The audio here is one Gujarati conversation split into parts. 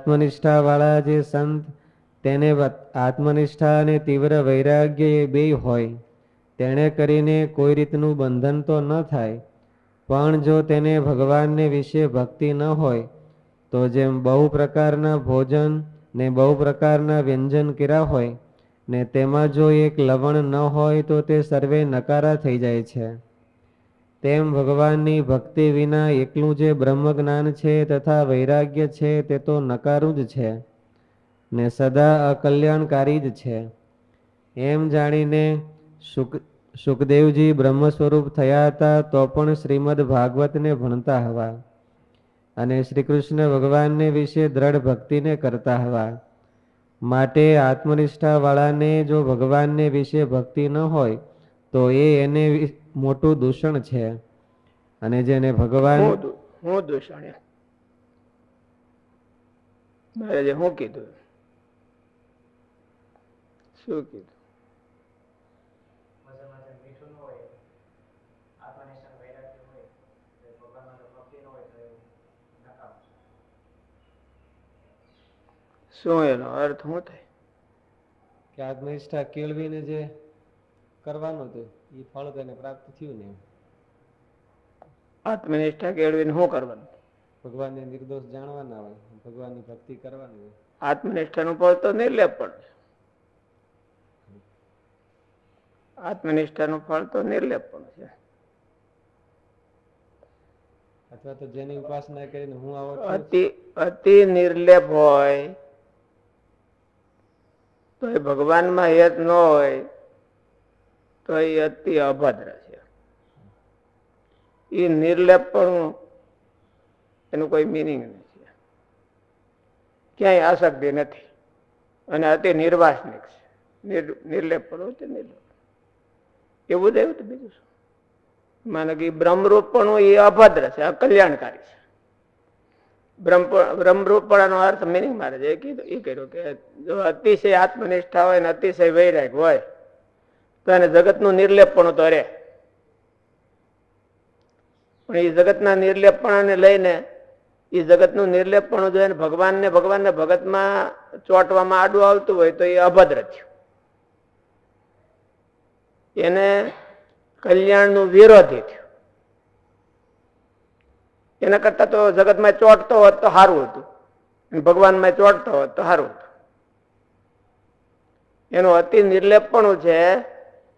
આત્મનિષ્ઠા વાળા જે સંત તેને આત્મનિષ્ઠા અને તીવ્ર વૈરાગ્ય એ બે હોય, તેણે કરીને કોઈ રીતનું બંધન તો ન થાય. પણ જો તેને ભગવાનને વિશે ભક્તિ ન હોય તો જેમ બહુ પ્રકારના ભોજન ને બહુ પ્રકારના વ્યંજન કર્યા હોય ને તેમાં જો એક લવણ ન હોય તો તે સર્વે નકારા થઈ જાય છે. તેમ ભગવાનની ભક્તિ વિના એકલું જે બ્રહ્મ જ્ઞાન છે તથા વૈરાગ્ય છે તે તો નકારું જ છે ને સદા અકલ્યાણકારી જ છે. એમ જાણીને સુખદેવજી બ્રહ્મ સ્વરૂપ થયા હતા તો પણ શ્રીમદ ભાગવતને ભણતા હવા અને શ્રી કૃષ્ણ ભગવાનને વિશે દ્રઢ ભક્તિને કરતા હવા. માટે આત્મનિષ્ઠા વાળાને જો ભગવાનને વિશે ભક્તિ ન હોય તો એને મોટું દૂષણ છે. અને જેને ભગવાન હું દૂષણ મહારાજે શું કીધું? શું કીધું? શું એનો અર્થ શું થાય? કે આત્મનિષ્ઠા કેળવીને જે કરવાનું હતું એ ફળ તેને પ્રાપ્ત થયું ને. આત્મનિષ્ઠા કેળવીને શું કરવાનું? ભગવાનને નિર્દોષ જાણવાના હોય, ભગવાનની ભક્તિ કરવાની હોય. આત્મનિષ્ઠાનું ફળ તો નિર્લેપણ. આત્મનિષ્ઠાનું ફળ તો નિર્લેપણ છે. અથવા તો જેની ઉપાસના કરીને હું આવો અતિ નિર્લેપ હોય તો એ ભગવાનમાં હેત ન હોય તો એ અતિ અભદ્ર છે. એ નિર્લેપણું એનું કોઈ મિનિંગ નથી, ક્યાંય આસક્તિ નથી અને અતિ નિર્વાસનિક છે. નિર્લેપણું છે, નિર્લેપ એવું જ એવું તો બીજું શું? માને કે બ્રહ્મરૂપણું એ અભદ્ર છે, અકલ્યાણકારી છે. બ્રહ્મરૂપણાનો અર્થ મિનિંગ મારે છે એ કર્યું કે જો અતિશય આત્મનિષ્ઠા હોય ને અતિશય વૈરાગ હોય તો એને જગતનું નિર્લેપણું તો રહે. પણ એ જગતના નિર્લેપણાને લઈને એ જગતનું નિર્લેપણું જોઈને ભગવાનને ભગતમાં ચોંટવામાં આડું આવતું હોય તો એ અભદ્ર થયું. એને કલ્યાણનું વિરોધી થયું. એના કરતા તો જગતમાં ચોંટતો હોત તો સારું હતું, ભગવાનમાં ચોંટતો હોત તો સારું હતું. એનું અતિ નિર્લેપણું છે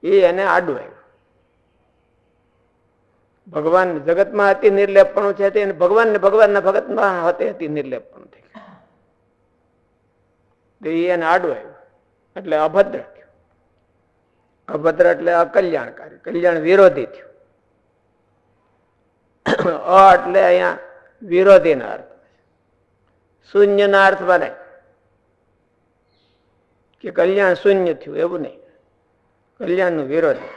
એ એને આડું આવ્યું. ભગવાન જગતમાં અતિ નિર્લેપણું છે તે ભગવાનના ભગતમાં અતિ નિર્લેપણું થઈ ગયું. એને આડું આવ્યું એટલે અભદ્ર થયું. અભદ્ર એટલે અકલ્યાણકારી, કલ્યાણ વિરોધી થયું. એટલે અહીંયા વિરોધી ના અર્થ, શૂન્ય ના અર્થ બને કે કલ્યાણ શૂન્ય થયું એવું નહીં, કલ્યાણ નું વિરોધી.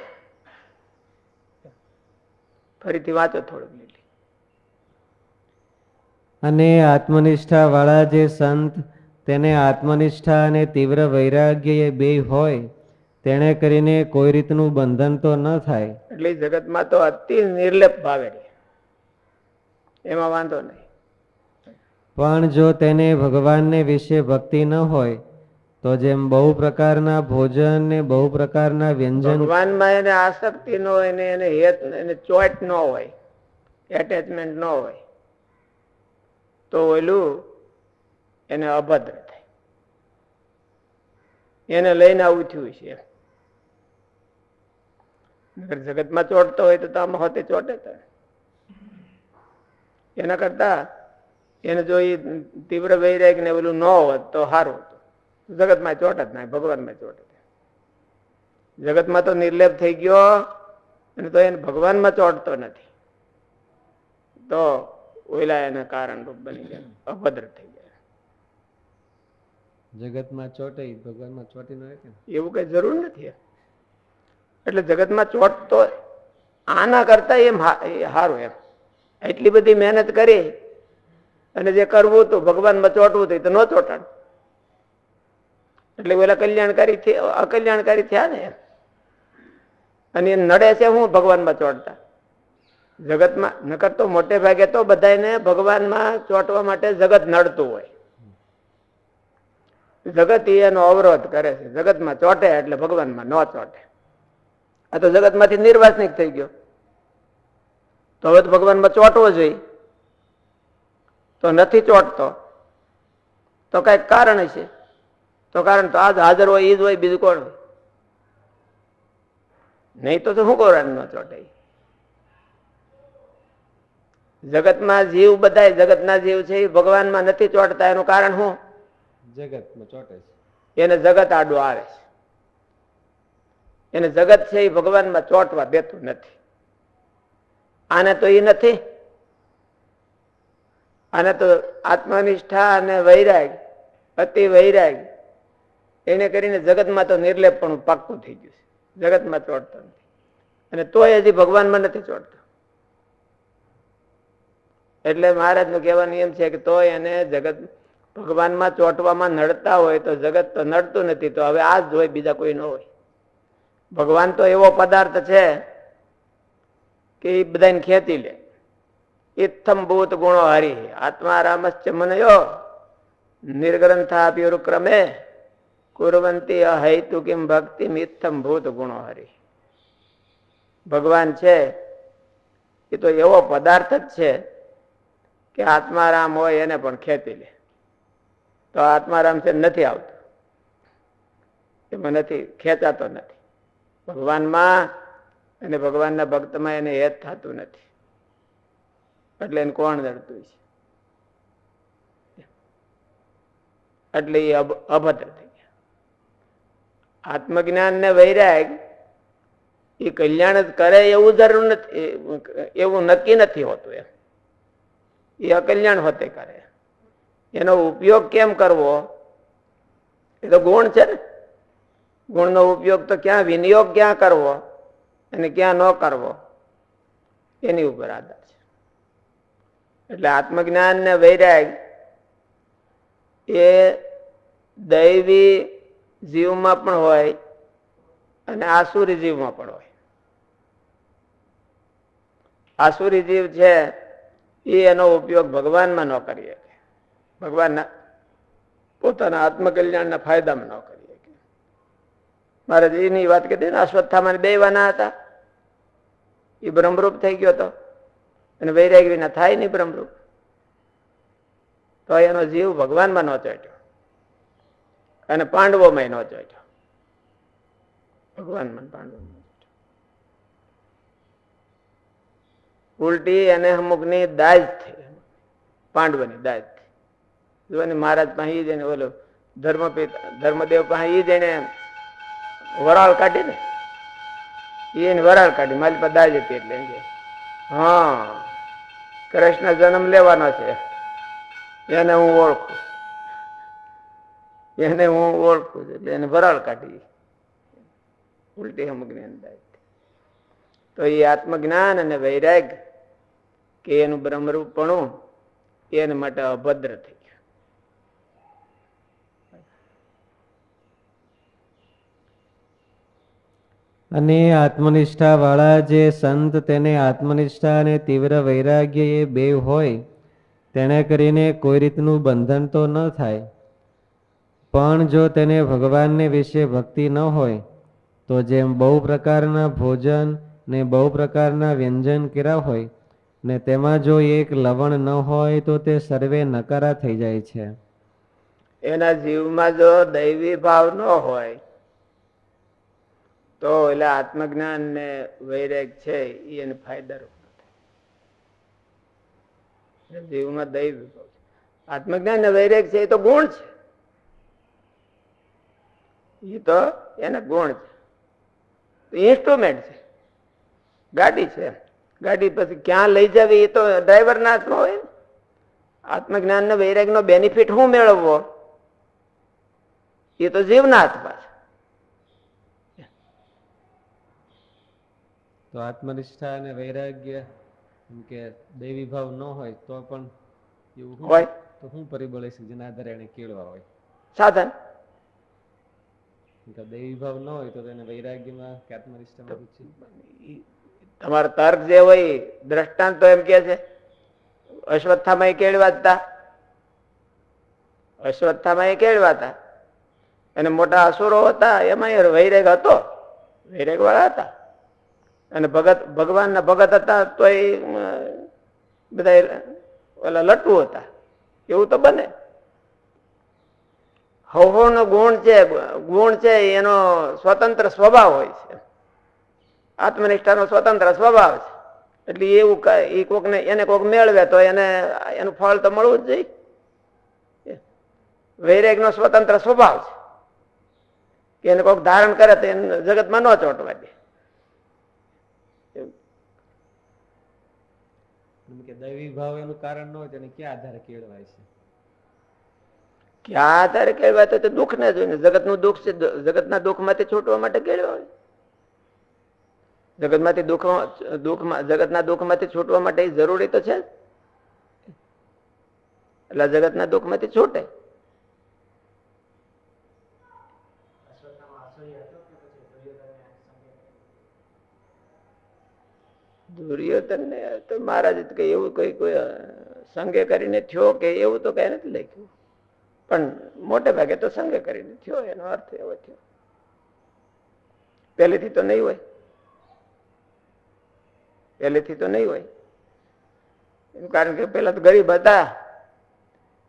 ફરીથી વાંચો થોડુંક. અને આત્મનિષ્ઠા વાળા જે સંત તેને આત્મનિષ્ઠા અને તીવ્ર વૈરાગ્ય એ બે હોય તેને કરીને કોઈ રીતનું બંધન તો ન થાય. એટલે જગતમાં તો અતિ નિર્લેપ ભાવે એમાં વાંધો નહીં. પણ જો તેને ભગવાનને વિશે ભક્તિ ન હોય તો જેમ બહુ પ્રકારના ભોજન ને બહુ પ્રકારના વ્યંજન, ભગવાનમાં એને આસક્તિ ન હોય ને એને હેત એને ચોટ ન હોય, એટેચમેન્ટ ન હોય તો ઓલું એને અભદ્ર થાય. એને લઈને આવું થયું છે. જગતમાં ચોટતો હોય તો આમાં હોતે ચોટે તો એના કરતા એને જો એ તીવ્ર વૈરાગ ને ઓલું ન હોત તો સારું હતું. જગતમાં ચોટ જ ના, ભગવાનમાં ચોટ. જગતમાં તો નિર્લેપ થઈ ગયો અને તો એને ભગવાનમાં ચોટતો નથી તો ઓલા એના કારણ રૂપ બની ગયા, અભદ્ર થઈ ગયા. જગતમાં ચોટે ભગવાનમાં ચોટી ન રહે એવું કઈ જરૂર નથી. એટલે જગતમાં ચોટતો આના કરતા એમ સારું એમ. એટલી બધી મહેનત કરી અને જે કરવું હતું ભગવાનમાં ચોટવું હતું તો ન ચોટાડ. એટલે ઓલા કલ્યાણકારી અકલ્યાણકારી થયા ને. અને એ નડે છે હું ભગવાનમાં ચોટતા. જગતમાં નકર તો મોટે ભાગે તો બધાને ભગવાનમાં ચોટવા માટે જગત નડતું હોય. જગત એનો અવરોધ કરે છે. જગતમાં ચોટે એટલે ભગવાનમાં ન ચોટે. આ તો જગતમાંથી નિર્વાસનિક થઈ ગયો. તો હવે તો ભગવાનમાં ચોટવો જોઈએ. તો નથી ચોટતો તો કઈક કારણ છે. તો કારણ તો આજ હાજર હોય એ જ હોય, બીજું કોણ હોય? નહીં તો શું કરવાનું ન ચોટે? જગતમાં જીવ બધા જગતના જીવ છે એ ભગવાનમાં નથી ચોટતા. એનું કારણ શું? જગતમાં ચોટે છે. એને જગત આડું આવે છે. એને જગત છે એ ભગવાનમાં ચોટવા દેતું નથી. આને તો એ નથી. આને તો આત્મનિષ્ઠા અને વૈરાગ, અતિ વૈરાગ એને કરીને જગતમાં તો નિર્લેપપણું પાક્કું થઈ ગયું છે. જગતમાં ચોટતો નથી. અને તોય હજી ભગવાનમાં નથી ચોટતો. એટલે મહારાજનું કહેવાનું એમ છે કે તોય એને જગત ભગવાનમાં ચોટવામાં નડતા હોય તો જગત તો નડતું નથી. તો હવે આ જ હોય, બીજા કોઈ ન હોય. ભગવાન તો એવો પદાર્થ છે કે એ બધાને ખેંચી લે. ઇત્થમ ભૂત ગુણો હરિ આત્મા રામશ્ચ મનયો નિર્ગ્રંથાપ્યુરુક્રમે કુર્વંતી અહૈતુ કિમ ભક્તિ ઇત્થમ ભૂત ગુણો હરિ. ભગવાન છે એ તો એવો પદાર્થ જ છે કે આત્મારામ હોય એને પણ ખેંચી લે. તો આત્મારામ છે નથી આવતો, એમાં નથી, ખેંચાતો નથી. ભગવાનમાં અને ભગવાનના ભક્તમાં એને હેત થતું નથી. એટલે એને કોણ નડતું છે? એટલે એ અભદ્ર થઈ ગયા. આત્મજ્ઞાન ને વૈરાગ એ કલ્યાણ જ કરે એવું જરૂર નથી, એવું નક્કી નથી હોતું. એ અકલ્યાણ હોતે કરે. એનો ઉપયોગ કેમ કરવો એ તો ગુણ છે ને. ગુણનો ઉપયોગ તો ક્યાં, વિનિયોગ ક્યાં કરવો અને ક્યાં ન કરવો એની ઉપર આધાર છે. એટલે આત્મજ્ઞાન ને વૈરાગ એ દૈવી જીવમાં પણ હોય અને આસુરી જીવમાં પણ હોય. આસુરી જીવ છે એ એનો ઉપયોગ ભગવાનમાં ન કરી શકે. ભગવાનના પોતાના આત્મકલ્યાણના ફાયદામાં ન કરી શકે. મારે એની વાત કીધી ને, અશ્વત્થામાં 2 વાના હતા. એ બ્રહ્મરૂપ થઈ ગયો હતો અને વૈરાગ વિના થાય નહીં બ્રહ્મરૂપ. તો એનો જીવ ભગવાનમાં ન ચોટ્યો અને પાંડવોમાં ન ચોટ્યો. ભગવાનમાં પાંડવોમાં ઉલટી અને અમુકની દાજ થઈ, પાંડવોની દાજ થઈ. જોને મહારાજ પાસે જઈને ઓલો ધર્મદેવ પાસે જઈને વરાળ કાઢી ને, એને વરાળ કાઢી મારી પાસે દાજ હતી એટલે હા કૃષ્ણ જન્મ લેવાનો છે, એને હું ઓળખું, એને હું ઓળખું છું એટલે એને વરાળ કાઢી. ઉલટી અમુકની અંદાજ. તો એ આત્મજ્ઞાન અને વૈરાગ કે એનું બ્રહ્મરૂપપણું એના માટે અભદ્ર થઈ ગયું. અને આત્મનિષ્ઠા વાળા જે સંત તેને આત્મનિષ્ઠા અને તીવ્ર વૈરાગ્ય એ 2 હોય તેને કરીને કોઈ રીતનું બંધન તો ન થાય. પણ જો તેને ભગવાનને વિશે ભક્તિ ન હોય તો જેમ બહુ પ્રકારના ભોજન ને બહુ પ્રકારના વ્યંજન કર્યા હોય ને તેમાં જો એક લવણ ન હોય તો તે સર્વે નકારા થઈ જાય છે. એના જીવમાં જો દૈવી ભાવ ન હોય તો એટલે આત્મજ્ઞાન ને વૈરાગ છે એને ફાયદારૂપ નથી. જીવમાં દૈવી ભાવ છે. આત્મજ્ઞાન ને વૈરાગ છે એ તો ગુણ છે. એ તો એના ગુણ છે, ઇન્સ્ટ્રુમેન્ટ છે, ગાડી છે. ગાડી પછી ક્યાં લઈ જવી એ તો ડ્રાઈવર ના હાથમાં હોય. આત્મજ્ઞાન ને વૈરાગ નો બેનિફિટ શું મેળવવો એ તો જીવના હાથમાં છે. તો આત્મનિષ્ઠા અને વૈરાગ્ય કે દૈવી ભાવ ન હોય તો પણ એવું હોય તો શું પરિબળ છે જેના આધારે એને કેળવા હોય? સાધન. દૈવી ભાવ ન હોય તો એને વૈરાગ્યમાં કે આત્મનિષ્ઠામાં રુચિ. તમારો તર્ક જે હોય દ્રષ્ટાંત તો એમ કે છે અશ્વત્થામાં એ કેળવા હતા, અશ્વત્થામાં એ કેળવા હતા એને મોટા અસુરો હતા, એમાં વૈરાગ હતો, વૈરાગ વાળા હતા. અને ભગવાનના ભગત હતા તો એ બધા ઓલા લટુ હતા, એવું તો બને. હવનો ગુણ છે એનો સ્વતંત્ર સ્વભાવ હોય છે. આત્મનિષ્ઠાનો સ્વતંત્ર સ્વભાવ છે. એટલે એવું એ કોકને એને કોક મેળવે તો એનું ફળ તો મળવું જ જોઈએ. વૈરાગ નો સ્વતંત્ર સ્વભાવ છે કે એને કોક ધારણ કરે તો એને જગતમાં ન ચોંટવા દે. દૈવી ભાવ એનું કારણ ન હોય તેને ક્યાં આધારે કેળવાય છે? ક્યાં આધારે કેળવાય તો દુઃખ ને જોઈને. જગતનું દુઃખ છે, જગતના દુઃખ માંથી છૂટવા માટે કેળવાય. જગતના દુઃખ માંથી છૂટવા માટે એ જરૂરી તો છે. એટલે જગતના દુઃખ માંથી છૂટે. દુર્યોધન ને તો મહારાજ કઈ એવું કોઈ સંગે કરીને થયો કે એવું તો કઈ નથી લખ્યું, પણ મોટે ભાગે તો સંગે કરીને થયો. એનો અર્થ એવો થયો. પહેલેથી તો નહીં હોય, પહેલેથી તો નહીં હોય. એનું કારણ કે પેલા તો ગરીબ હતા,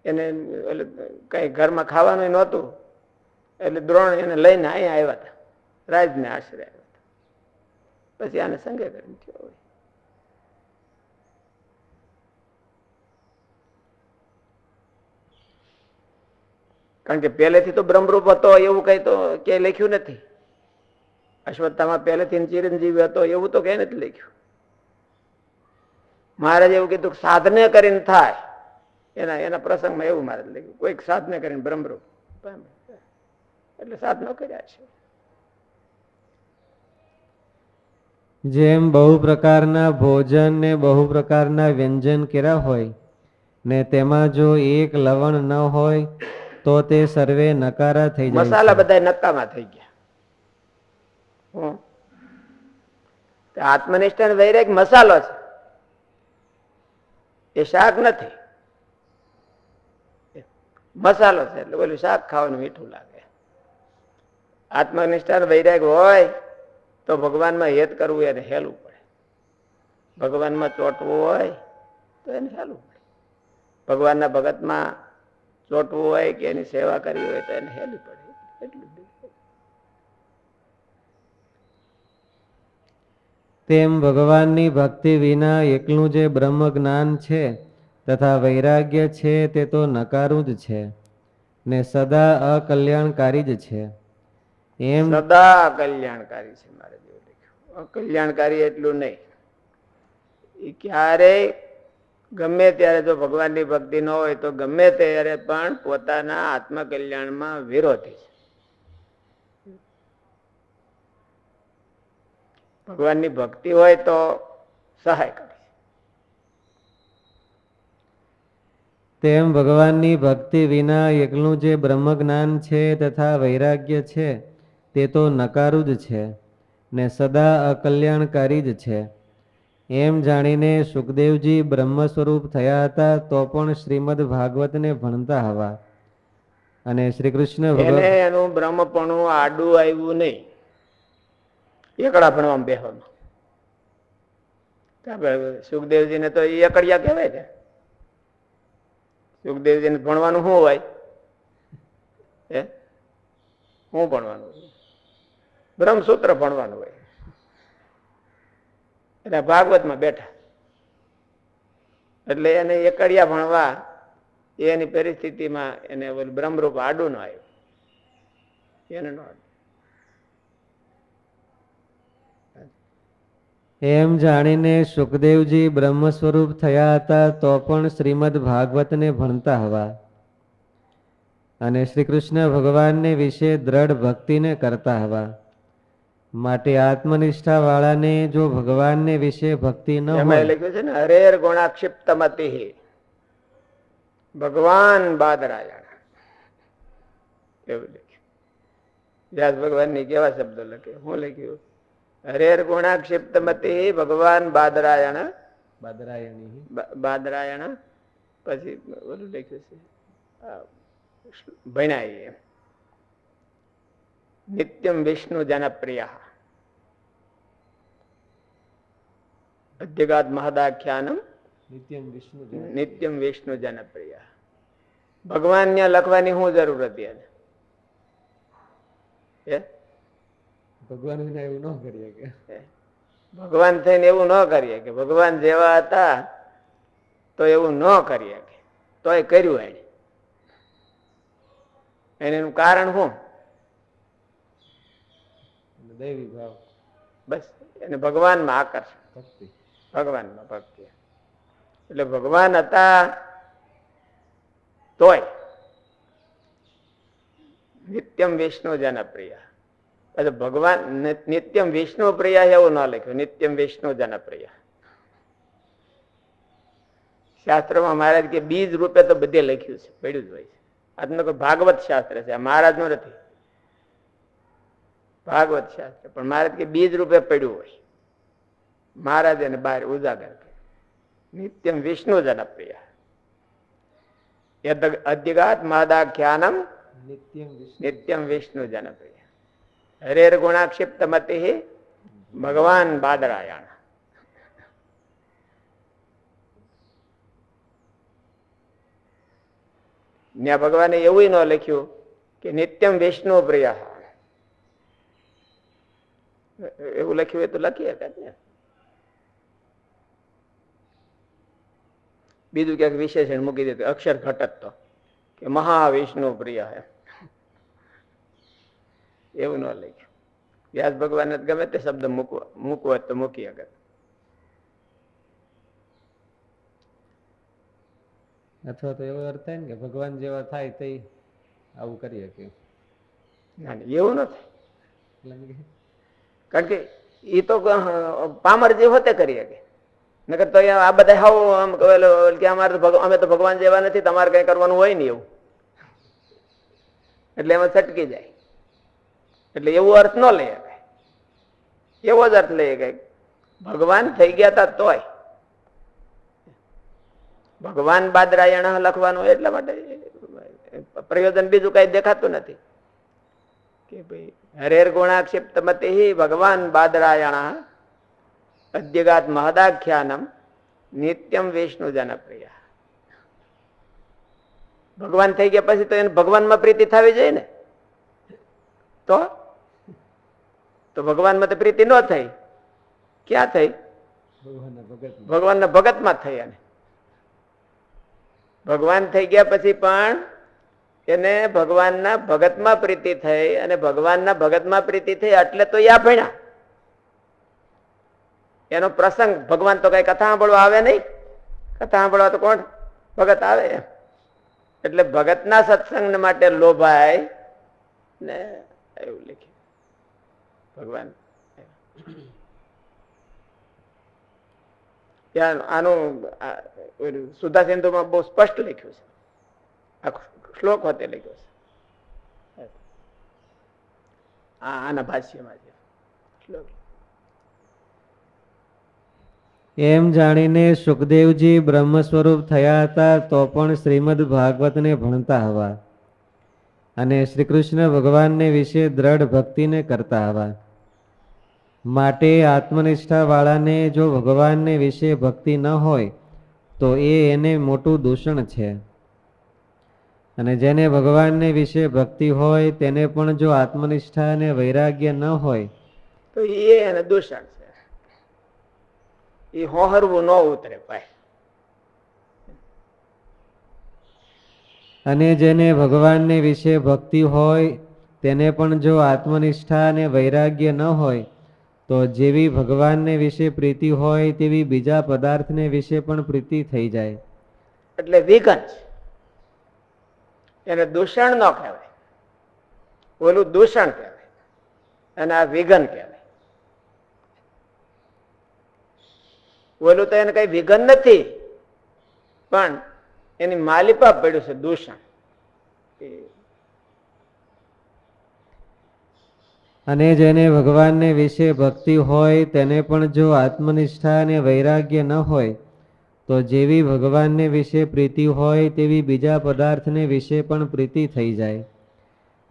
એને કઈ ઘરમાં ખાવાનું નહોતું, એટલે દ્રોણ એને લઈને અહીંયા આવ્યા હતા, રાજને આશરે આવ્યા હતા. પછી આને સંગે કરીને થયો હોય. કારણ કે પહેલેથી તો બ્રહ્મરૂપ હતો એવું કઈ તો ક્યાંય લખ્યું નથી. અશ્વત્થામાં પહેલેથી ચિરંજીવી હતો એવું તો કઈ નથી લખ્યું. મહારાજ એવું કીધું સાધને કરીને થાય, એના પ્રસંગમાં એવું મહારાજ લખ્યું, કોઈક સાધને કરીને બ્રહ્મરૂપ એટલે સાધનો કર્યા છે. જેમ બહુ પ્રકારના ભોજન ને બહુ પ્રકારના વ્યંજન કર્યા હોય ને તેમાં જો એક લવણ ન હોય તો તે સર્વે નકારા થઈ જાય. મસાલા બધા નકામા થઈ ગયા. આત્મનિષ્ઠ વૈરાગ મસાલો છે, એ શાક નથી. મસાલો છે એટલે બોલું શાક ખાવાનું મીઠું લાગે. આત્મનિષ્ઠ વૈરાગ હોય તો ભગવાનમાં હેત કરવું એને હેલું પડે. ભગવાનમાં ચોંટવું હોય તો એને હેલું પડે. ભગવાનના ભગતમાં ચોંટવું હોય કે એની સેવા કરવી હોય તો એને હેલું પડે. એટલું તેમ ભગવાનની ભક્તિ વિના એકલું જે બ્રહ્મ જ્ઞાન છે તથા વૈરાગ્ય છે તે તો નકારું જ છે ને સદા અકલ્યાણકારી જ છે. એમ સદા કલ્યાણકારી છે. મારે જેવું લખ્યું અકલ્યાણકારી એટલું નહીં. એ ક્યારેય ગમે ત્યારે જો ભગવાનની ભક્તિ ન હોય તો ગમે ત્યારે પણ પોતાના આત્મકલ્યાણમાં વિરોધી છે. ભગવાનની ભક્તિ હોય તો સહાય કરે. તેમ ભગવાનની ભક્તિ વિના એકલું જે બ્રહ્મ જ્ઞાન છે તથા વૈરાગ્ય છે તે તો નકારું જ છે ને સદા અકલ્યાણકારી જ છે. એમ જાણીને સુખદેવજી બ્રહ્મ સ્વરૂપ થયા હતા તો પણ શ્રીમદ ભાગવતને ભણતા હવા અને શ્રી કૃષ્ણ એને એનું બ્રહ્મપણું આડું આવ્યું નહીં. એકડા ભણવામાં બેહવામાં. સુખદેવજીને તો એકડિયા કહેવાય ને. સુખદેવજીને ભણવાનું શું હોય? શું ભણવાનું? બ્રહ્મસૂત્ર ભણવાનું હોય. એટલે ભાગવતમાં બેઠા એટલે એને એકડિયા ભણવા એની પરિસ્થિતિમાં એને બ્રહ્મરૂપ આડું ન આવ્યું. એને ન આવ્યું. એમ જાણીને સુખદેવજી બ્રહ્મ સ્વરૂપ થયા હતા તો પણ શ્રીમદ ભાગવતને ભણતા હવા અને શ્રી કૃષ્ણ ભગવાનને વિશે દ્રઢ ભક્તિને કરતા હવા. માટે આત્મનિષ્ઠા વાળાને જો ભગવાનને વિશે ભક્તિ ન હોય, લખ્યું છે ને હરેર ગુણાક્ષિપ્તમતિ ભગવાન બાદરાયણ એવું લખ્યું. વ્યાસ ભગવાન ની કેવા શબ્દો લખે? હું લખ્યું? હરેર ગુણાક્ષિપ્તમતિ ભગવાન બાદરાયણ બાદરાયણ. પછી ઓલું લખ્યું છે ભણાય એમ નિત્યમ વિષ્ણુ જનપ્રિય અધ્યગાત મહદાખ્યાનમ નિત્યમ વિષ્ણુ જનપ્રિય. ભગવાન ત્યાં લખવાની શું જરૂર હતી એને? ભગવાન વિના એવું ન કરીએ કે ભગવાન થઈને એવું ન કરીએ કે ભગવાન જેવા હતા તો એવું ન કરીએ કે તો એ કર્યું એનું કારણ શું? દૈવી ભાવ, બસ એને ભગવાનમાં આકર્ષણ, ભક્તિ, ભગવાનમાં ભક્તિ. એટલે ભગવાન હતા તોય નિત્યમ વિષ્ણુ જનપ્રિય. એટલે ભગવાન નિત્યમ વિષ્ણુ પ્રિય એવું ન લખ્યું, નિત્યમ વિષ્ણુ જનપ્રિય. શાસ્ત્રમાં મહારાજ કે બીજ રૂપે તો બધે લખ્યું છે, પડ્યું જ હોય છે. આજનો કોઈ ભાગવત શાસ્ત્ર છે, મહારાજ નું નથી ભાગવત શાસ્ત્ર, પણ મહારાજ કે બીજ રૂપે પડ્યું હોય. મહારાજ એને બહાર ઉજાગર કરે નિત્યમ વિષ્ણુ જનપ્રિય અધ્યગાત મહદાખ્યાનમ નિત્યમ વિષ્ણુ જનપ્રિય હરેર ગુણાક્ષિપ્ત મતિ ભગવાન બાદરાયણ. ત્યાં ભગવાને એવું ન લખ્યું કે નિત્યમ વિષ્ણુ પ્રિય, એવું લખ્યું હોય તો લખીએ ને. બીજું ક્યાંક વિશેષણ મૂકી દીધું અક્ષર ઘટત તો કે મહાવિષ્ણુ પ્રિય હે, એવું ન લખ્યું. વ્યાસ ભગવાન ગમે તે શબ્દ મૂકવો તો મૂકી આગળ. અથવા તો એવો અર્થ થાય ને કે ભગવાન જેવા થાય તે આવું કરીએ કે એવું ન થાય. કારણ કે એ તો પામર જે હોતે કરીએ કે નકર તો આ બધા હાવ કે અમારે અમે તો ભગવાન જેવા નથી, તમારે કઈ કરવાનું હોય ને એવું, એટલે એમાં છટકી જાય. એટલે એવો અર્થ ન લઈએ, એવો જ અર્થ લઈએ કે ભગવાન થઈ ગયા હતા તોય ભગવાન બાદરાયણ લખવાનું એટલા માટે પ્રયોજન બીજું કઈ દેખાતું નથી કે ભાઈ હરેર ગુણાક્ષિપ્ત મતિ ભગવાન બાદરાયણ અધ્યગાત મહદાખ્યાનમ નિત્યમ વિષ્ણુ જનપ્રિય. ભગવાન થઈ ગયા પછી તો એને ભગવાનમાં પ્રીતિ થવી જોઈએ ને. તો ભગવાનમાં તો પ્રીતિ ન થઈ, ક્યાં થઈ? ભગવાનના ભગતમાં જ થઈ. અને ભગવાન થઈ ગયા પછી પણ એને ભગવાનના ભગતમાં પ્રીતિ થઈ, અને ભગવાનના ભગતમાં પ્રીતિ થઈ એટલે તો યા ભણ્યા. એનો પ્રસંગ ભગવાન તો કઈ કથા સાંભળવા આવે નહીં, કથા સાંભળવા તો કોણ ભગત આવે. એટલે ભગતના સત્સંગ માટે લોભાય ને એવું લખ્યું ભગવાન. આનું સુધા સિંધુમાં બહુ સ્પષ્ટ લખ્યું છે, આખો શ્લોક હોતે લખ્યો છે. આના ભાષ્યમાં છે શ્લોક. એમ જાણીને સુખદેવજી બ્રહ્મ સ્વરૂપ થયા હતા તો પણ શ્રીમદ ભાગવતને ભણતા હવા અને શ્રી કૃષ્ણ ભગવાનને વિશે દ્રઢ ભક્તિને કરતા હવા. માટે આત્મનિષ્ઠા વાળાને જો ભગવાનને વિશે ભક્તિ ન હોય તો એને મોટું દૂષણ છે, અને જેને ભગવાનને વિશે ભક્તિ હોય તેને પણ જો આત્મનિષ્ઠા અને વૈરાગ્ય ન હોય તો એને દૂષણ છે. એ હોહરવું ન ઉતરે ભાઈ. અને જેને ભગવાનને વિશે ભક્તિ હોય તેને પણ જો આત્મનિષ્ઠા અને વૈરાગ્ય ન હોય તો જેવી ભગવાનને વિશે પ્રીતિ હોય તેવી બીજા પદાર્થને વિશે પણ પ્રીતિ થઈ જાય. એટલે વિઘન છે, એને દૂષણ ન કહેવાય. ઓલું દૂષણ કહેવાય અને આ વિઘન કહેવાય. ઓલું તો એને કઈ વિઘન નથી, પણ એની માલિપા પડ્યું છે દૂષણ. અને જેને ભગવાનને વિશે ભક્તિ હોય તેને પણ જો આત્મનિષ્ઠા અને વૈરાગ્ય ન હોય તો જેવી ભગવાનને વિશે પ્રીતિ હોય તેવી બીજા પદાર્થને વિશે પણ પ્રીતિ થઈ જાય.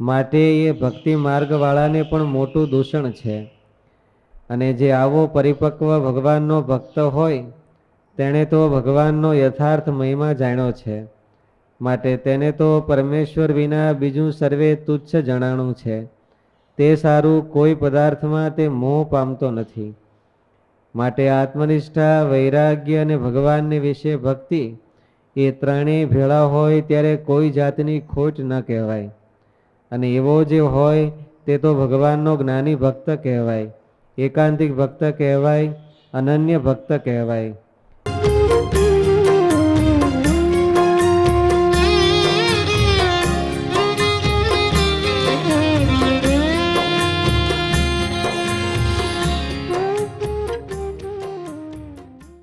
માટે એ ભક્તિ માર્ગવાળાને પણ મોટું દૂષણ છે. અને જે આવો પરિપક્વ ભગવાનનો ભક્ત હોય તેણે તો ભગવાનનો યથાર્થ મહિમા જાણ્યો છે. માટે તેને તો પરમેશ્વર વિના બીજું સર્વે તુચ્છ જણાણું છે. તે સારું કોઈ પદાર્થમાં તે મોહ પામતો નથી. માટે આત્મનિષ્ઠા, વૈરાગ્ય અને ભગવાનને વિશે ભક્તિ એ ત્રણેય ભેળા હોય ત્યારે કોઈ જાતની ખોટ ન કહેવાય. અને એવો જે હોય તે તો ભગવાનનો જ્ઞાની ભક્ત કહેવાય, એકાંતિક ભક્ત કહેવાય, અનન્ય ભક્ત કહેવાય.